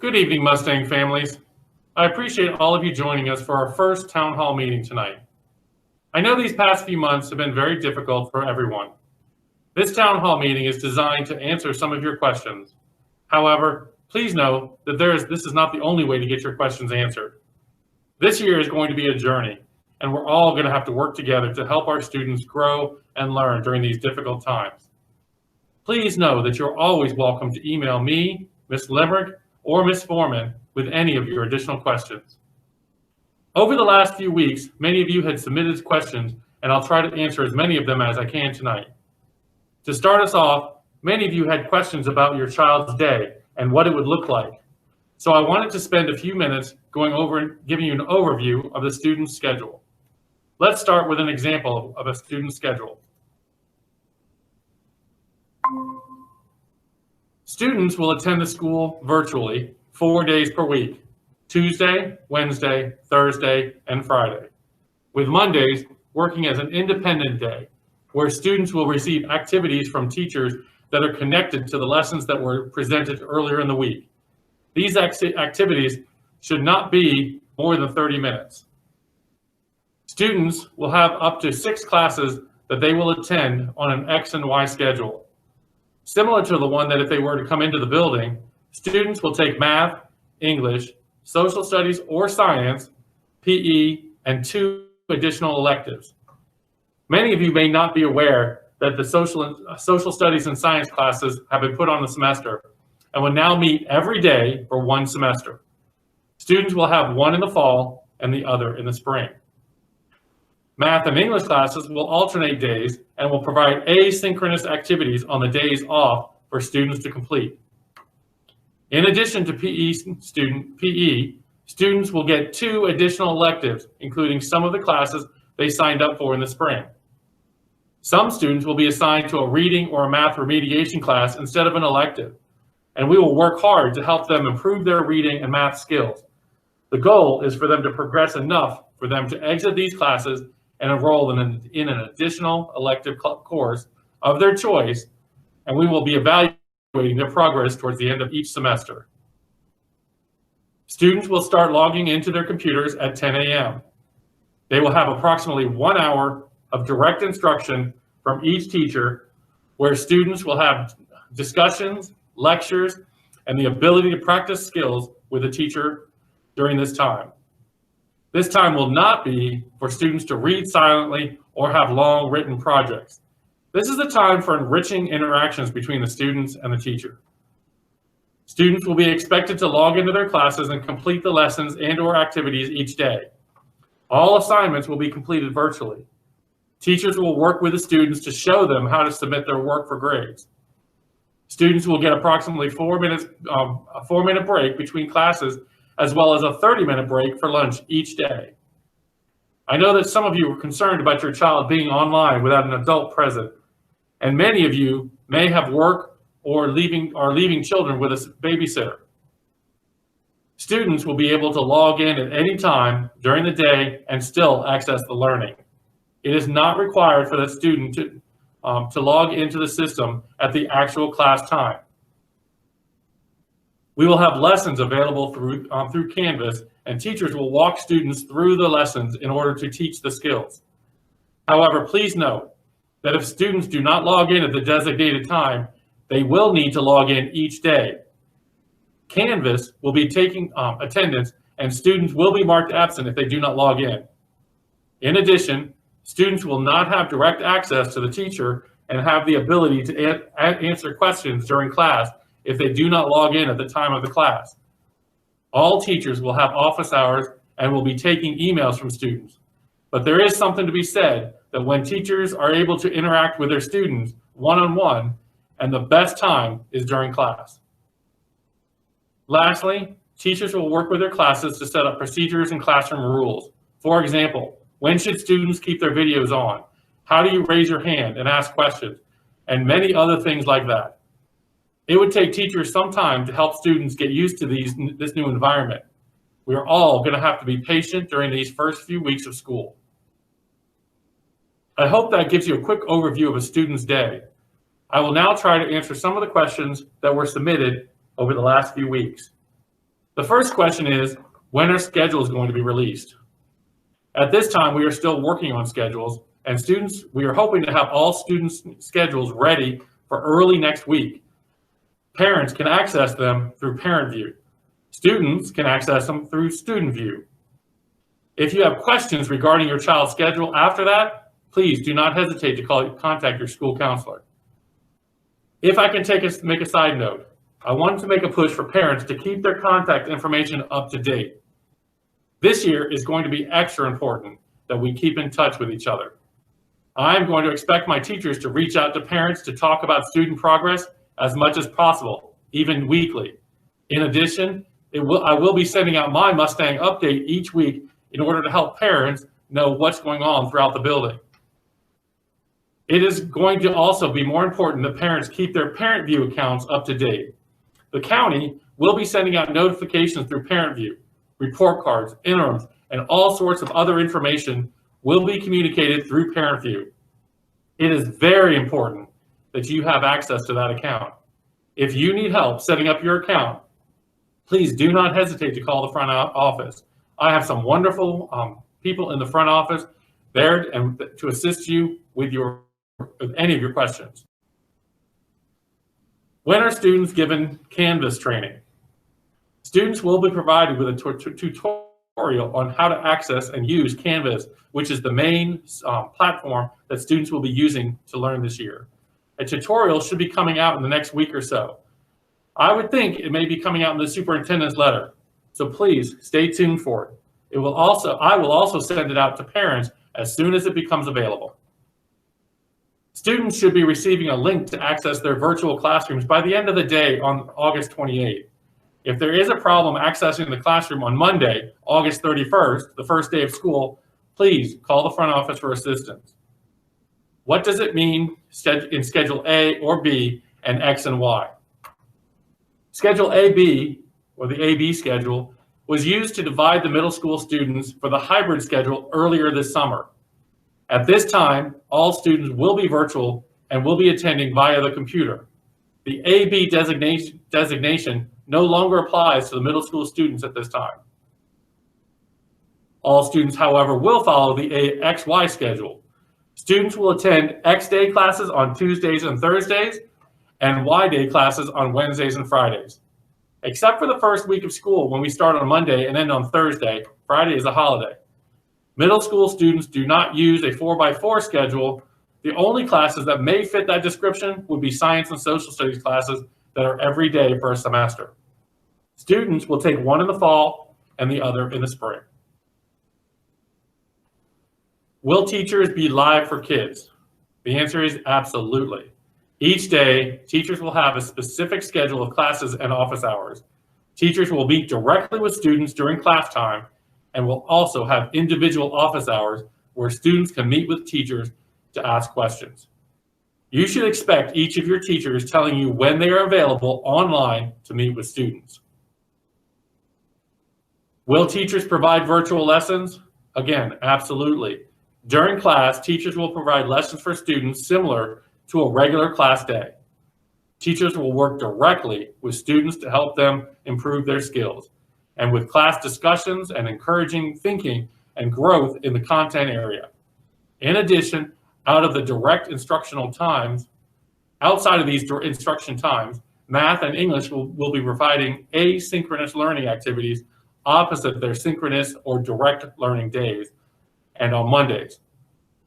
Good evening, Mustang families. I appreciate all of you joining us for our first town hall meeting tonight. I know these past few months have been very difficult for everyone. This town hall meeting is designed to answer some of your questions. However, please know that this is not the only way to get your questions answered. This year is going to be a journey, and we're all going to have to work together to help our students grow and learn during these difficult times. Please know that you're always welcome to email me, Ms. Limerick, or Ms. Foreman with any of your additional questions. Over the last few weeks, many of you had submitted questions, and I'll try to answer as many of them as I can tonight. To start us off, many of you had questions about your child's day and what it would look like. So I wanted to spend a few minutes going over and giving you an overview of the student's schedule. Let's start with an example of a student's schedule. Students will attend the school virtually 4 days per week, Tuesday, Wednesday, Thursday, and Friday, with Mondays working as an independent day, where students will receive activities from teachers that are connected to the lessons that were presented earlier in the week. These activities should not be more than 30 minutes. Students will have up to 6 classes that they will attend on an X and Y schedule. Similar to the one that if they were to come into the building, students will take math, English, social studies or science, PE, and 2 additional electives. Many of you may not be aware that the social studies and science classes have been put on the semester and will now meet every day for 1 semester. Students will have one in the fall and the other in the spring. Math and English classes will alternate days and will provide asynchronous activities on the days off for students to complete. In addition to PE, students will get 2 additional electives, including some of the classes they signed up for in the spring. Some students will be assigned to a reading or a math remediation class instead of an elective, and we will work hard to help them improve their reading and math skills. The goal is for them to progress enough for them to exit these classes and enroll in an additional elective course of their choice, and we will be evaluating their progress towards the end of each semester. Students will start logging into their computers at 10 a.m. They will have approximately 1 hour of direct instruction from each teacher, where students will have discussions, lectures, and the ability to practice skills with a teacher during this time. This time will not be for students to read silently or have long written projects. This is the time for enriching interactions between the students and the teacher. Students will be expected to log into their classes and complete the lessons and/or activities each day. All assignments will be completed virtually. Teachers will work with the students to show them how to submit their work for grades. Students will get approximately a 4-minute break between classes, as well as a 30-minute break for lunch each day. I know that some of you are concerned about your child being online without an adult present, and many of you may have work or leaving children with a babysitter. Students will be able to log in at any time during the day and still access the learning. It is not required for the student to log into the system at the actual class time. We will have lessons available through Canvas, and teachers will walk students through the lessons in order to teach the skills. However, please note that if students do not log in at the designated time, they will need to log in each day. Canvas will be taking attendance, and students will be marked absent if they do not log in. In addition, students will not have direct access to the teacher and have the ability to answer questions during class if they do not log in at the time of the class. All teachers will have office hours and will be taking emails from students. But there is something to be said that when teachers are able to interact with their students one-on-one, and the best time is during class. Lastly, teachers will work with their classes to set up procedures and classroom rules. For example, when should students keep their videos on? How do you raise your hand and ask questions? And many other things like that. It would take teachers some time to help students get used to this new environment. We are all going to have to be patient during these first few weeks of school. I hope that gives you a quick overview of a student's day. I will now try to answer some of the questions that were submitted over the last few weeks. The first question is, when are schedules going to be released? At this time, we are still working on schedules, and we are hoping to have all students' schedules ready for early next week. Parents can access them through ParentVue. Students can access them through StudentVue. If you have questions regarding your child's schedule after that, please do not hesitate to contact your school counselor. If I can make a side note, I wanted to make a push for parents to keep their contact information up to date. This year is going to be extra important that we keep in touch with each other. I'm going to expect my teachers to reach out to parents to talk about student progress as much as possible, even weekly. In addition, I will be sending out my Mustang update each week in order to help parents know what's going on throughout the building. It is going to also be more important that parents keep their ParentVue accounts up to date. The county will be sending out notifications through ParentVue, report cards, interims, and all sorts of other information will be communicated through ParentVue. It is very important that you have access to that account. If you need help setting up your account, please do not hesitate to call the front office. I have some wonderful people in the front office there and to assist you with any of your questions. When are students given Canvas training? Students will be provided with a tutorial on how to access and use Canvas, which is the main platform that students will be using to learn this year. A tutorial should be coming out in the next week or so. I would think it may be coming out in the superintendent's letter, so please stay tuned for it. I will also send it out to parents as soon as it becomes available. Students should be receiving a link to access their virtual classrooms by the end of the day on August 28th. If there is a problem accessing the classroom on Monday, August 31st, the first day of school, please call the front office for assistance. What does it mean in Schedule A or B and X and Y? Schedule AB, or the AB schedule, was used to divide the middle school students for the hybrid schedule earlier this summer. At this time, all students will be virtual and will be attending via the computer. The AB designation no longer applies to the middle school students at this time. All students, however, will follow the XY schedule. Students will attend X day classes on Tuesdays and Thursdays and Y day classes on Wednesdays and Fridays. Except for the first week of school when we start on Monday and end on Thursday, Friday is a holiday. Middle school students do not use a 4x4 schedule. The only classes that may fit that description would be science and social studies classes that are every day for a semester. Students will take one in the fall and the other in the spring. Will teachers be live for kids? The answer is absolutely. Each day, teachers will have a specific schedule of classes and office hours. Teachers will meet directly with students during class time and will also have individual office hours where students can meet with teachers to ask questions. You should expect each of your teachers telling you when they are available online to meet with students. Will teachers provide virtual lessons? Again, absolutely. During class, teachers will provide lessons for students similar to a regular class day. Teachers will work directly with students to help them improve their skills, and with class discussions and encouraging thinking and growth in the content area. In addition, outside of these instruction times, math and English will be providing asynchronous learning activities opposite their synchronous or direct learning days and on Mondays.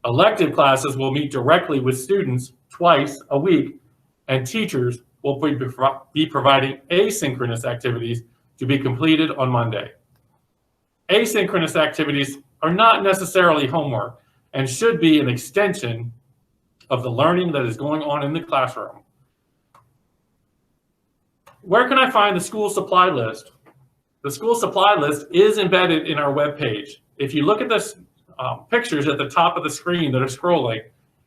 Elective classes will meet directly with students twice a week, and teachers will be providing asynchronous activities to be completed on Monday. Asynchronous activities are not necessarily homework and should be an extension of the learning that is going on in the classroom. Where can I find the school supply list? The school supply list is embedded in our webpage. If you look at the pictures at the top of the screen that are scrolling,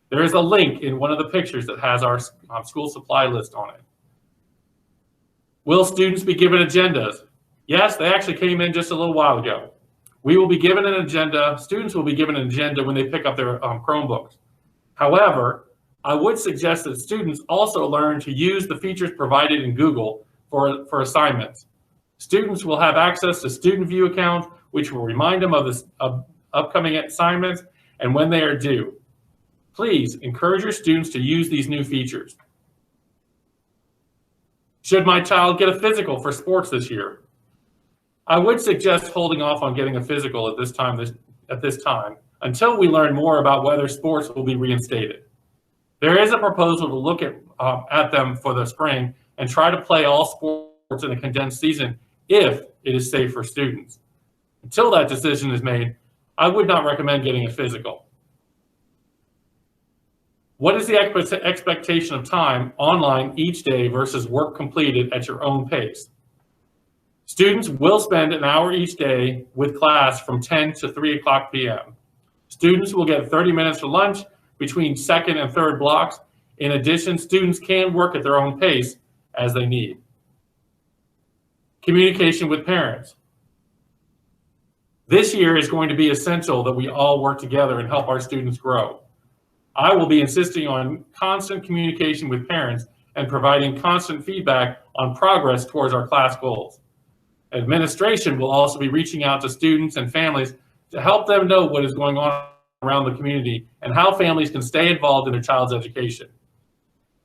there is a link in one of the pictures that has our school supply list on it. Will students be given agendas? Yes, they actually came in just a little while ago. We will be given an agenda. Students will be given an agenda when they pick up their Chromebooks. However, I would suggest that students also learn to use the features provided in Google for assignments. Students will have access to Student View accounts, which will remind them of upcoming assignments and when they are due. Please encourage your students to use these new features. Should my child get a physical for sports this year? I would suggest holding off on getting a physical at this time until we learn more about whether sports will be reinstated. There is a proposal to look at them for the spring and try to play all sports in a condensed season if it is safe for students. Until that decision is made, I would not recommend getting a physical. What is the expectation of time online each day versus work completed at your own pace? Students will spend an hour each day with class from 10 to 3 o'clock p.m. Students will get 30 minutes for lunch between second and third blocks. In addition, students can work at their own pace as they need. Communication with parents. This year is going to be essential that we all work together and help our students grow. I will be insisting on constant communication with parents and providing constant feedback on progress towards our class goals. Administration will also be reaching out to students and families to help them know what is going on around the community and how families can stay involved in their child's education.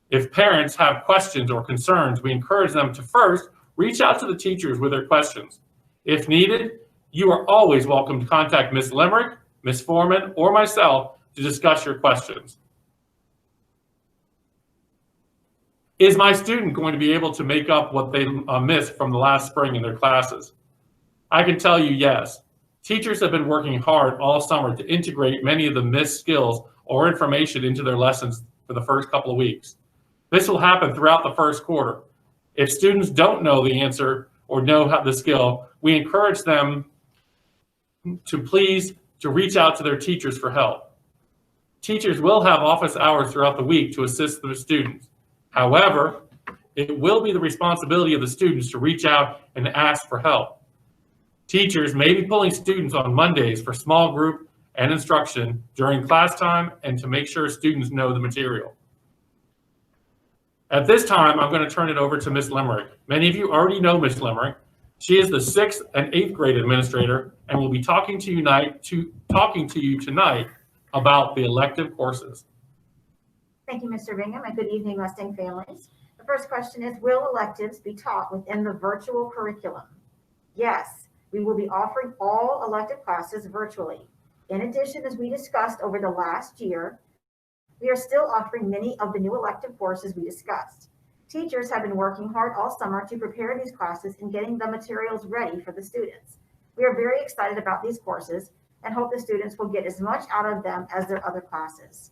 If parents have questions or concerns, we encourage them to first reach out to the teachers with their questions. If needed, you are always welcome to contact Ms. Limerick, Ms. Foreman, or myself to discuss your questions. Is my student going to be able to make up what they missed from the last spring in their classes? I can tell you yes. Teachers have been working hard all summer to integrate many of the missed skills or information into their lessons for the first couple of weeks. This will happen throughout the first quarter. If students don't know the answer or know how the skill, we encourage them to reach out to their teachers for help. Teachers will have office hours throughout the week to assist their students. However, it will be the responsibility of the students to reach out and ask for help. Teachers may be pulling students on Mondays for small group and instruction during class time and to make sure students know the material. At this time, I'm going to turn it over to Ms. Limerick. Many of you already know Ms. Limerick. She is the 6th and 8th grade administrator and will be talking to you tonight about the elective courses. Thank you, Mr. Bingham, and good evening, Mustang families. The first question is, will electives be taught within the virtual curriculum? Yes, we will be offering all elective classes virtually. In addition, as we discussed over the last year, we are still offering many of the new elective courses we discussed. Teachers have been working hard all summer to prepare these classes and getting the materials ready for the students. We are very excited about these courses and hope the students will get as much out of them as their other classes.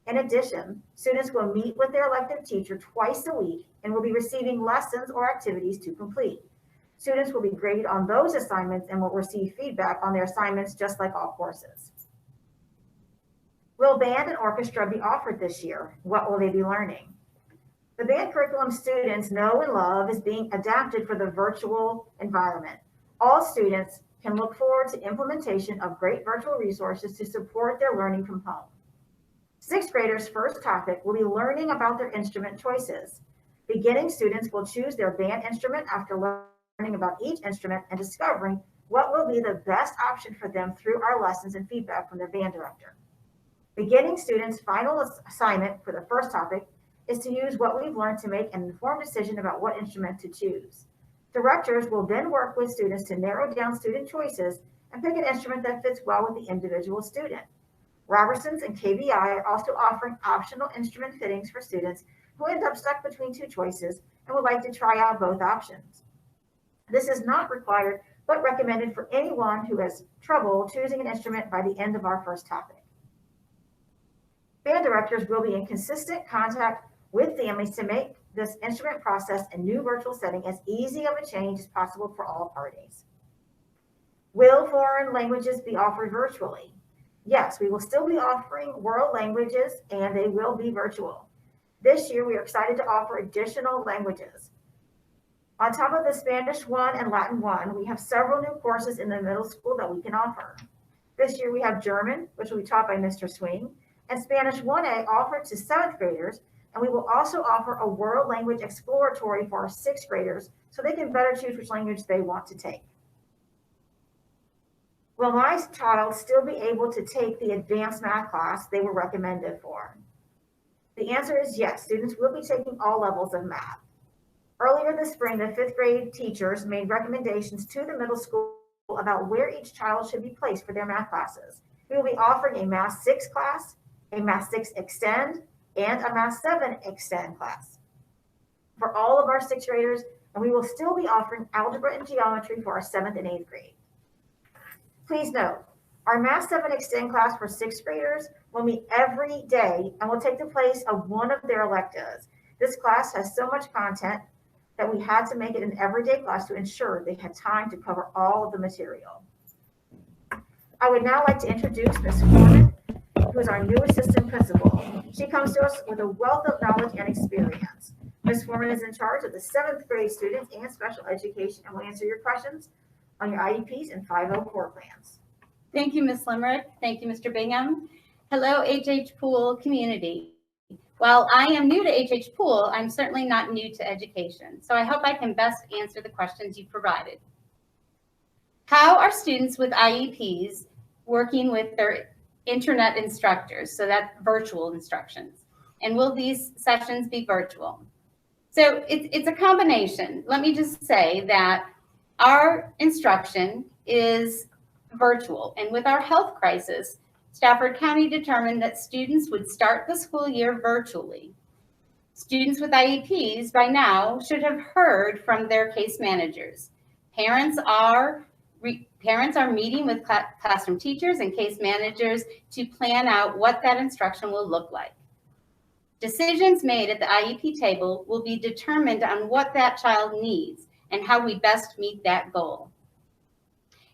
In addition, students will meet with their elective teacher twice a week and will be receiving lessons or activities to complete. Students will be graded on those assignments and will receive feedback on their assignments just like all courses. Will band and orchestra be offered this year? What will they be learning? The band curriculum students know and love is being adapted for the virtual environment. All students can look forward to implementation of great virtual resources to support their learning from home. 6th graders' first topic will be learning about their instrument choices. Beginning students will choose their band instrument after learning about each instrument and discovering what will be the best option for them through our lessons and feedback from their band director. Beginning students' final assignment for the first topic is to use what we've learned to make an informed decision about what instrument to choose. Directors will then work with students to narrow down student choices and pick an instrument that fits well with the individual student. Robertson's and KBI are also offering optional instrument fittings for students who end up stuck between two choices and would like to try out both options. This is not required, but recommended for anyone who has trouble choosing an instrument by the end of our first topic. Band directors will be in consistent contact with families to make this instrument process and new virtual setting as easy of a change as possible for all parties. Will foreign languages be offered virtually? Yes, we will still be offering world languages and they will be virtual. This year, we are excited to offer additional languages. On top of the Spanish 1 and Latin 1, we have several new courses in the middle school that we can offer. This year, we have German, which will be taught by Mr. Swing, and Spanish 1A offered to 7th graders And we will also offer a world language exploratory for our sixth graders so they can better choose which language they want to take. Will my child still be able to take the advanced math class they were recommended for? The answer is yes, students will be taking all levels of math. Earlier this spring, the fifth grade teachers made recommendations to the middle school about where each child should be placed for their math classes. We will be offering a Math 6 class, a Math 6 Extend, and a Math 7 Extend class for all of our sixth graders, and we will still be offering algebra and geometry for our seventh and eighth grade. Please note, our Math 7 Extend class for sixth graders will meet every day and will take the place of one of their electives. This class has so much content that we had to make it an everyday class to ensure they had time to cover all of the material. I would now like to introduce Ms. Foreman, who is our new assistant principal. She comes to us with a wealth of knowledge and experience. Ms. Foreman is in charge of the seventh grade students and special education and will answer your questions on your IEPs and 504 plans. Thank you, Ms. Limerick. Thank you, Mr. Bingham. Hello, HH Pool community. While I am new to HH Pool, I'm certainly not new to education, so I hope I can best answer the questions you provided. How are students with IEPs working with their internet instructors, so that's virtual instructions? And will these sessions be virtual? So it's a combination. Let me just say that our instruction is virtual, and with our health crisis, Stafford County determined that students would start the school year virtually. Students with IEPs by now should have heard from their case managers. Parents are meeting with classroom teachers and case managers to plan out what that instruction will look like. Decisions made at the IEP table will be determined on what that child needs and how we best meet that goal.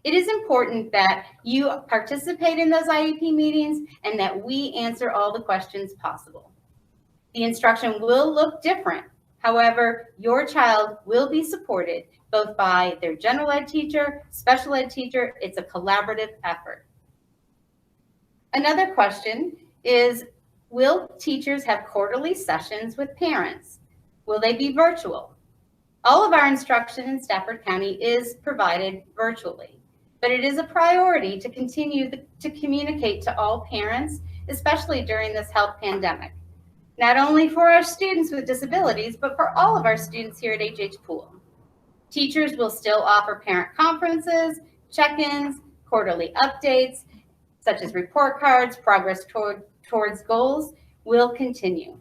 It is important that you participate in those IEP meetings and that we answer all the questions possible. The instruction will look different. However, your child will be supported both by their general ed teacher, special ed teacher. It's a collaborative effort. Another question is, will teachers have quarterly sessions with parents? Will they be virtual? All of our instruction in Stafford County is provided virtually, but it is a priority to continue to communicate to all parents, especially during this health pandemic. Not only for our students with disabilities, but for all of our students here at HH Pool. Teachers will still offer parent conferences, check-ins, quarterly updates, such as report cards, progress towards goals will continue.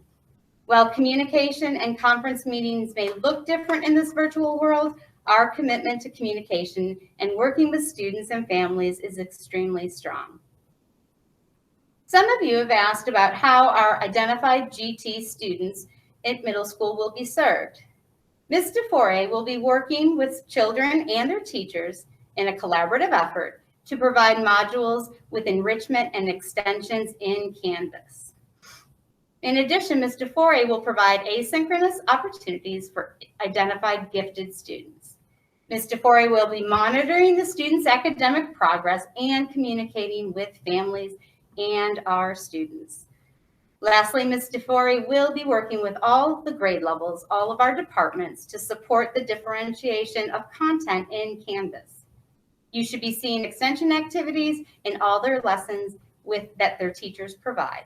While communication and conference meetings may look different in this virtual world, our commitment to communication and working with students and families is extremely strong. Some of you have asked about how our identified GT students at middle school will be served. Ms. DeFore will be working with children and their teachers in a collaborative effort to provide modules with enrichment and extensions in Canvas. In addition, Ms. DeFore will provide asynchronous opportunities for identified gifted students. Ms. DeFore will be monitoring the students' academic progress and communicating with families and our students. Lastly, Ms. DeFore will be working with all the grade levels, all of our departments, to support the differentiation of content in Canvas. You should be seeing extension activities in all their lessons that their teachers provide.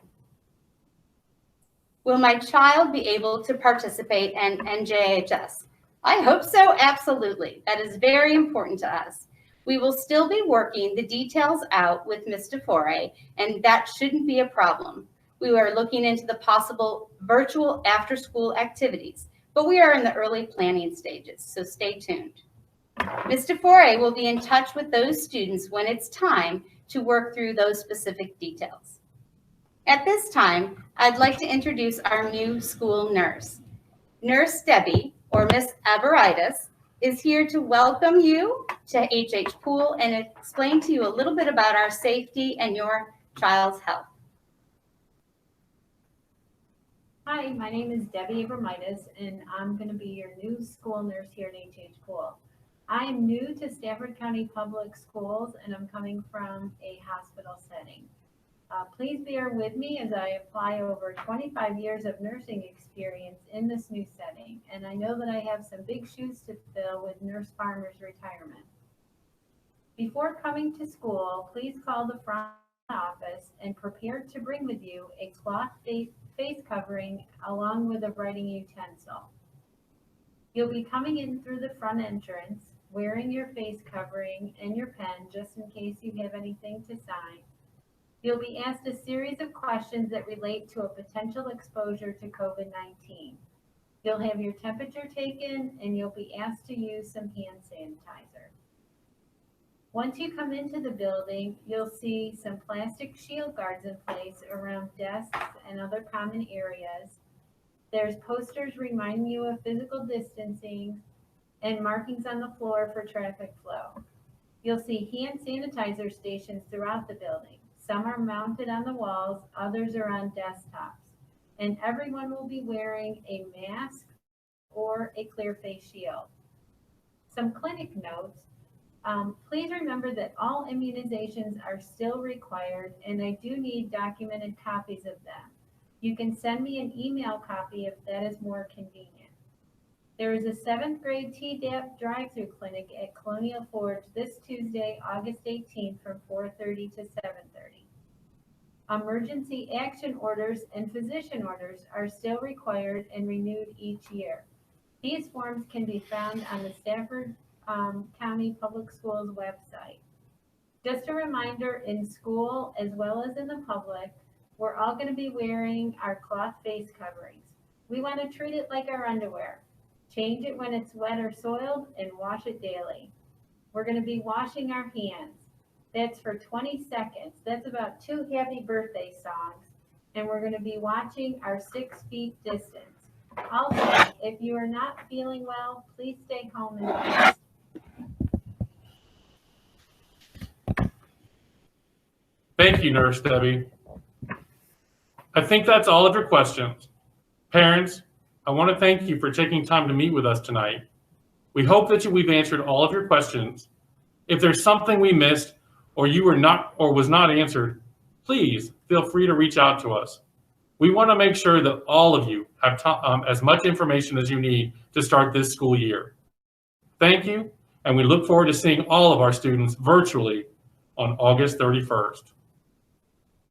Will my child be able to participate in NJHS? I hope so, absolutely. That is very important to us. We will still be working the details out with Ms. DeFore, and that shouldn't be a problem. We are looking into the possible virtual after-school activities, but we are in the early planning stages, so stay tuned. Ms. DeFore will be in touch with those students when it's time to work through those specific details. At this time, I'd like to introduce our new school nurse. Nurse Debbie, or Miss Averitis, is here to welcome you to HH Pool and explain to you a little bit about our safety and your child's health. Hi, my name is Debbie Abramitis, and I'm going to be your new school nurse here at HH Pool. I am new to Stafford County Public Schools, and I'm coming from a hospital setting. Please bear with me as I apply over 25 years of nursing experience in this new setting, and I know that I have some big shoes to fill with Nurse Farmer's retirement. Before coming to school, please call the front office and prepare to bring with you a cloth face covering along with a writing utensil. You'll be coming in through the front entrance, wearing your face covering and your pen just in case you have anything to sign. You'll be asked a series of questions that relate to a potential exposure to COVID-19. You'll have your temperature taken and you'll be asked to use some hand sanitizer. Once you come into the building, you'll see some plastic shield guards in place around desks and other common areas. There's posters reminding you of physical distancing and markings on the floor for traffic flow. You'll see hand sanitizer stations throughout the building. Some are mounted on the walls, others are on desktops, and everyone will be wearing a mask or a clear face shield. Some clinic notes. Please remember that all immunizations are still required, and I do need documented copies of them. You can send me an email copy if that is more convenient. There is a 7th grade Tdap drive-through clinic at Colonial Forge this Tuesday, August 18th from 4:30 to 7:30. Emergency action orders and physician orders are still required and renewed each year. These forms can be found on the Stafford County Public Schools website. Just a reminder, in school as well as in the public, we're all going to be wearing our cloth face coverings. We want to treat it like our underwear. Change it when it's wet or soiled and wash it daily. We're going to be washing our hands. That's for 20 seconds. That's about 2 happy birthday songs. And we're going to be watching our 6 feet distance. Also, if you are not feeling well, please stay home and rest. Thank you, Nurse Debbie. I think that's all of your questions. Parents, I want to thank you for taking time to meet with us tonight. We hope that we've answered all of your questions. If there's something we missed or was not answered, please feel free to reach out to us. We want to make sure that all of you have as much information as you need to start this school year. Thank you, and we look forward to seeing all of our students virtually on August 31st.